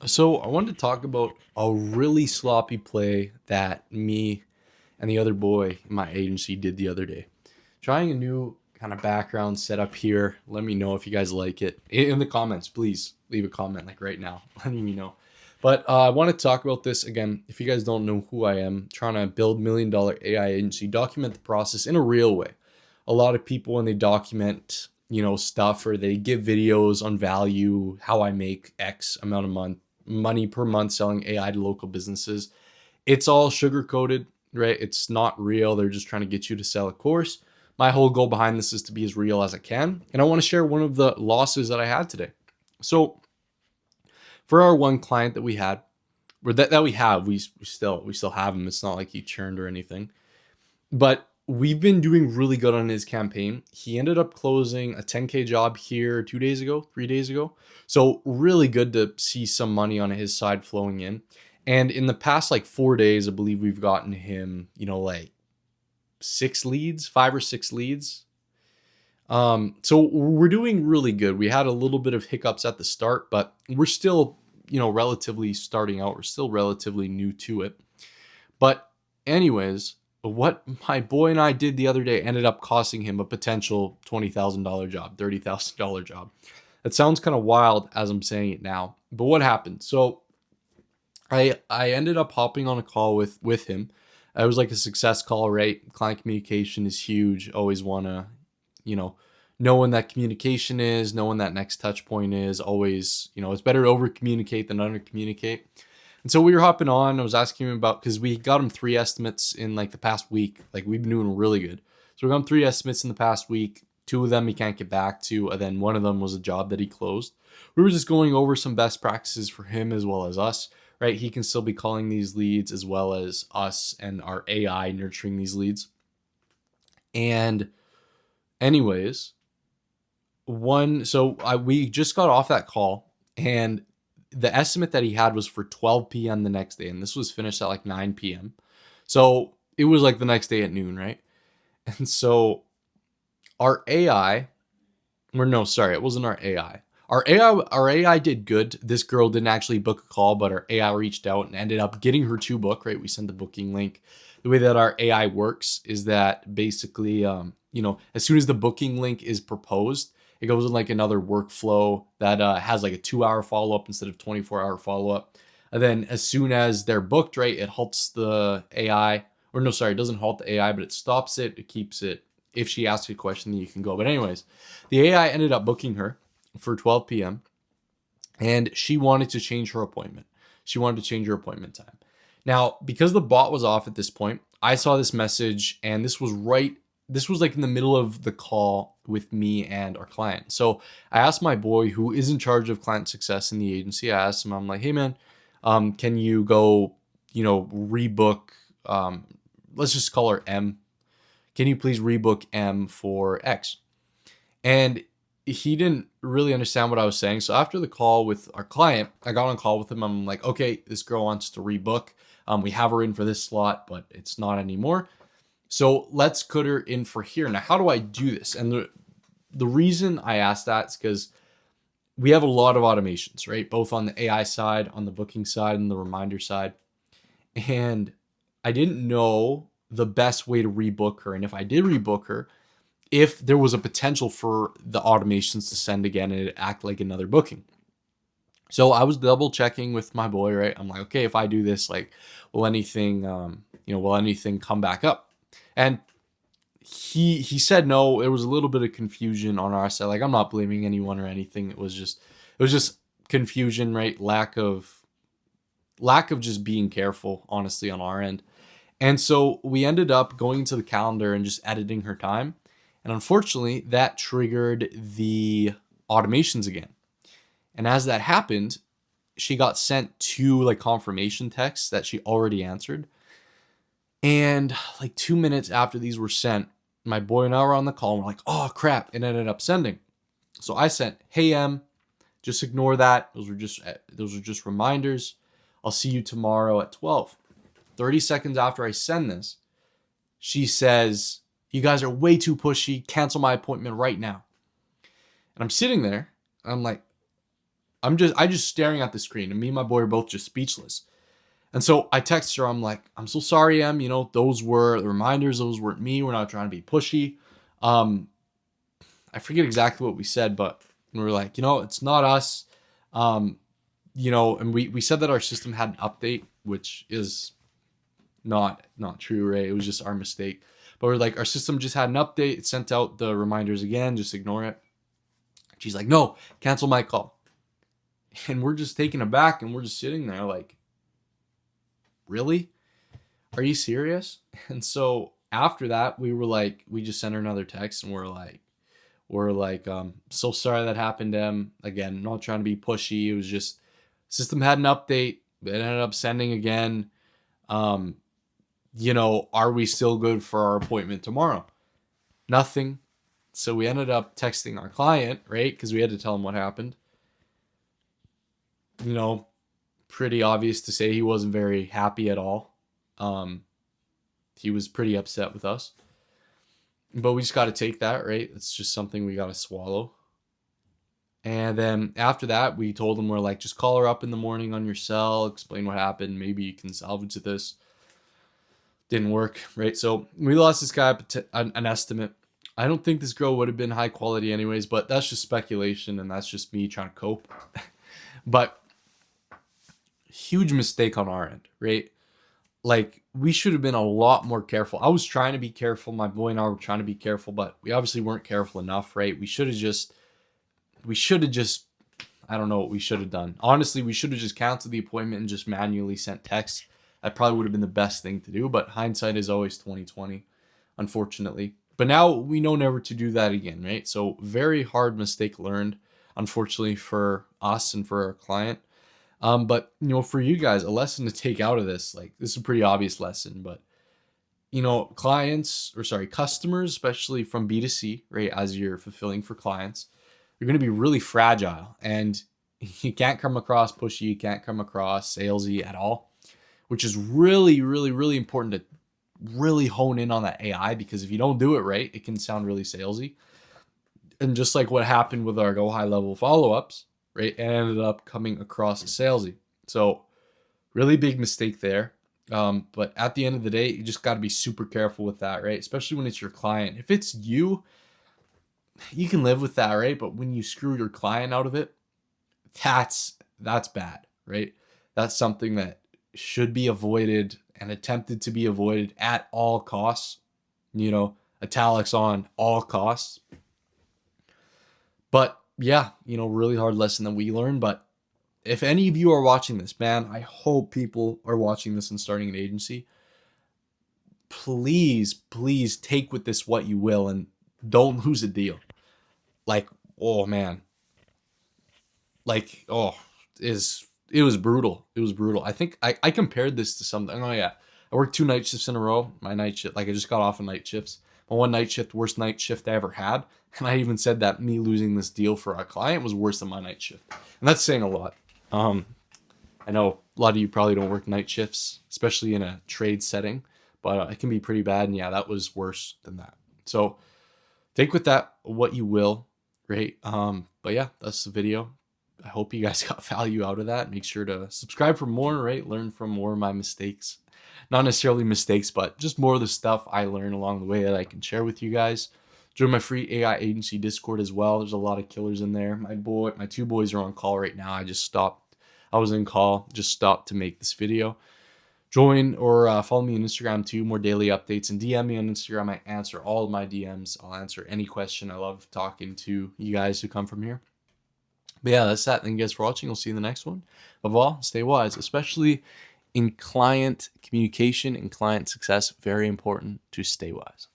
So I wanted to talk about a really sloppy play that me and the other boy in my agency did the other day. Trying a new kind of background setup here. Let me know if you guys like it in the comments. Please leave a comment like right now, letting me know. But I want to talk about this again. If you guys don't know who I am, trying to build $1 million AI agency, document the process in a real way. A lot of people when they document, stuff or they give videos on value, how I make X amount of money per month selling AI to local businesses. It's all sugar coated, right? It's not real. They're just trying to get you to sell a course. My whole goal behind this is to be as real as I can. And I want to share one of the losses that I had today. So for our one client that we had, or that we have, we still have him. It's not like he churned or anything. But we've been doing really good on his campaign. He ended up closing a 10K job here 2 days ago, 3 days ago. So really good to see some money on his side flowing in. And in the past like 4 days, I believe we've gotten him, like 6 leads, 5 or 6 leads. So we're doing really good. We had a little bit of hiccups at the start, but we're still, relatively starting out. We're still relatively new to it. But anyways, what my boy and I did the other day ended up costing him a potential $20,000 job, $30,000 job. That sounds kind of wild as I'm saying it now, but what happened? So I ended up hopping on a call with him. It was like a success call, right? Client communication is huge. Always want to, you know, know when that communication is, know when that next touch point is. Always, it's better to over communicate than under communicate. And so we were hopping on. I was asking him about because we got him 3 estimates in like the past week. Like we've been doing really good. So we got him 3 estimates in the past week. Two of them he can't get back to, and then one of them was a job that he closed. We were just going over some best practices for him as well as us, right? He can still be calling these leads as well as us and our AI nurturing these leads. And anyways, we just got off that call, and the estimate that he had was for 12 p.m. the next day, and this was finished at like 9 p.m. So it was like the next day at noon, right? And so our AI, or no, sorry, it wasn't our AI. Our AI did good. This girl didn't actually book a call, but our AI reached out and ended up getting her to book, right? We sent the booking link. The way that our AI works is that basically, as soon as the booking link is proposed, it goes in like another workflow that has like a 2 hour follow up instead of 24-hour follow up. And then as soon as they're booked, right, it halts the AI, or no, sorry, it doesn't halt the AI, but it stops it. It keeps it. If she asks you a question, then you can go. But anyways, the AI ended up booking her for 12 p.m. and she wanted to change her appointment. She wanted to change her appointment time. Now, because the bot was off at this point, I saw this message, and this was like in the middle of the call with me and our client. So I asked my boy, who is in charge of client success in the agency, I asked him, I'm like, hey man, can you go, rebook, let's just call her M. Can you please rebook M for X? And he didn't really understand what I was saying. So after the call with our client, I got on a call with him. I'm like, okay, this girl wants to rebook. We have her in for this slot, but it's not anymore. So let's put her in for here. Now, how do I do this? And the reason I asked that is because we have a lot of automations, right? Both on the AI side, on the booking side, and the reminder side. And I didn't know the best way to rebook her. And if I did rebook her, if there was a potential for the automations to send again and it act like another booking. So I was double checking with my boy, right? I'm like, okay, if I do this, like, will anything, will anything come back up? And he said no. There was a little bit of confusion on our side. Like, I'm not blaming anyone or anything. It was just confusion, right? Lack of just being careful, honestly, on our end. And so we ended up going into the calendar and just editing her time. And unfortunately, that triggered the automations again. And as that happened, she got sent two like confirmation texts that she already answered. And like 2 minutes after these were sent, my boy and I were on the call and we're like, oh crap, it ended up sending. So I sent, hey M, just ignore that. Those are just reminders. I'll see you tomorrow at 12. 30 seconds after I send this, she says, you guys are way too pushy. Cancel my appointment right now. And I'm sitting there. I'm like, I just staring at the screen, and me and my boy are both just speechless. And so I text her. I'm like, I'm so sorry, Em. You know, those were the reminders. Those weren't me. We're not trying to be pushy. Um, I forget exactly what we said, but we were like, you know, it's not us. Um, you know, and we said that our system had an update, which is not true, right? It was just our mistake. But we're like, our system just had an update. It sent out the reminders again. Just ignore it. She's like, no, cancel my call. And we're just taken aback, and we're just sitting there like, really? Are you serious? And so after that, we were like, we just sent her another text, and we're like, so sorry that happened, Em. Again, not trying to be pushy. It was just system had an update. It ended up sending again. Um, you know, are we still good for our appointment tomorrow? Nothing. So we ended up texting our client, right? Because we had to tell him what happened. You know, pretty obvious to say he wasn't very happy at all. He was pretty upset with us. But we just got to take that, right? It's just something we got to swallow. And then after that, we told him, we're like, just call her up in the morning on your cell, explain what happened. Maybe you can salvage this. Didn't work, right? So we lost this guy an estimate. I don't think this girl would have been high quality anyways, but that's just speculation, and that's just me trying to cope. But huge mistake on our end, right? Like, we should have been a lot more careful. I was trying to be careful. My boy and I were trying to be careful, but we obviously weren't careful enough, right? We should have just, I don't know what we should have done. Honestly, we should have just canceled the appointment and just manually sent texts. That probably would have been the best thing to do, but hindsight is always 2020, unfortunately. But now we know never to do that again, right? So very hard mistake learned, unfortunately, for us and for our client. But you know, for you guys, a lesson to take out of this, like, this is a pretty obvious lesson, but you know, customers, especially from B2C, right? As you're fulfilling for clients, you're going to be really fragile, and you can't come across pushy, you can't come across salesy at all, which is really, really, really important to really hone in on that AI, because if you don't do it right, it can sound really salesy. And just like what happened with our go high level follow-ups, right, it ended up coming across as salesy. So really big mistake there. But at the end of the day, you just got to be super careful with that, right? Especially when it's your client. If it's you, you can live with that, right? But when you screw your client out of it, that's bad, right? That's something that should be avoided and attempted to be avoided at all costs. You know, italics on all costs. But yeah, you know, really hard lesson that we learned. But if any of you are watching this, man, I hope people are watching this and starting an agency. Please, please take with this what you will, and don't lose a deal. Like, oh man, like, oh, it was brutal. It was brutal. I think I compared this to something. Oh yeah, I worked 2 night shifts in a row. My night shift, like, I just got off of night shifts. My one night shift, worst night shift I ever had. And I even said that me losing this deal for a client was worse than my night shift. And that's saying a lot. I know a lot of you probably don't work night shifts, especially in a trade setting, but it can be pretty bad. And yeah, that was worse than that. So take with that what you will, right? But yeah, that's the video. I hope you guys got value out of that. Make sure to subscribe for more, right? Learn from more of my mistakes. Not necessarily mistakes, but just more of the stuff I learned along the way that I can share with you guys. Join my free AI agency Discord as well. There's a lot of killers in there. My 2 boys are on call right now. I just stopped. I was in call, just stopped to make this video. Join or follow me on Instagram too. More daily updates, and DM me on Instagram. I answer all of my DMs. I'll answer any question. I love talking to you guys who come from here. But yeah, that's that. Thank you guys for watching. We'll see you in the next one. Above all, stay wise, especially in client communication and client success. Very important to stay wise.